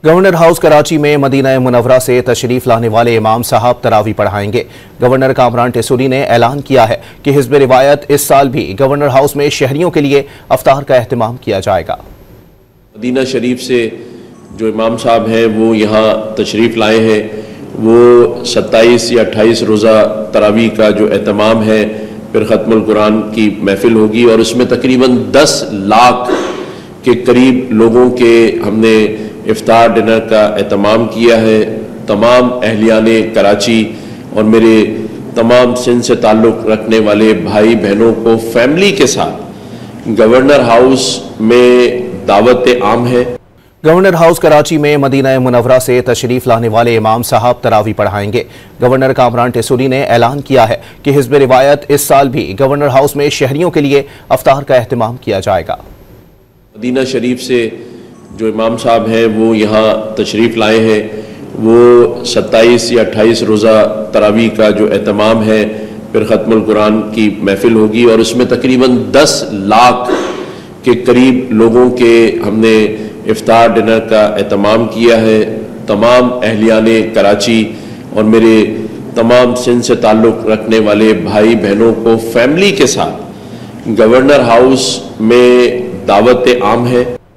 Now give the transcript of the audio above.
Governor house Karachi میں مدینہ منورہ سے تشریف لانے والے امام صاحب تراویح پڑھائیں گے۔ گورنر کامران ٹیسوری نے اعلان کیا ہے کہ حزب روایت اس سال بھی گورنر ہاؤس میں شہریوں کے لیے افطار کا اہتمام کیا جائے گا۔ مدینہ شریف سے جو امام صاحب ہیں وہ یہاں تشریف لائے ہیں، وہ 27 یا 28 روزہ تراویح کا جو اہتمام ہے، پھر ختم القرآن کی محفل ہوگی اور اس میں تقریباً 10 لاکھ کے قریب لوگوں کے ہم نے افطار ڈنر کا اہتمام کیا ہے۔ تمام اہلیان کراچی اور میرے تمام سندھ سے تعلق رکھنے والے بھائی بہنوں کو فیملی کے ساتھ گورنر ہاؤس میں دعوت عام ہے۔ گورنر ہاؤس کراچی میں مدینہ منورہ سے تشریف لانے والے امام صاحب تراویح پڑھائیں گے۔ گورنر کامران ٹیسوری نے اعلان کیا ہے کہ حزب روایت اس سال بھی گورنر ہاؤس میں شہریوں کے لیے افطار کا اہتمام کیا جائے گا۔ مدینہ شریف سے جو امام صاحب ہیں وہ یہاں تشریف لائے ہیں، وہ 27 یا 28 روزہ تراویح کا جو اہتمام ہے، پھر ختم القرآن کی محفل ہوگی اور اس میں تقریباً 10 لاکھ کے قریب لوگوں کے ہم نے افطار ڈنر کا اہتمام کیا ہے۔ تمام اہلیان کراچی اور میرے تمام سندھ سے تعلق رکھنے والے بھائی بہنوں کو فیملی کے ساتھ گورنر ہاؤس میں دعوت عام ہے۔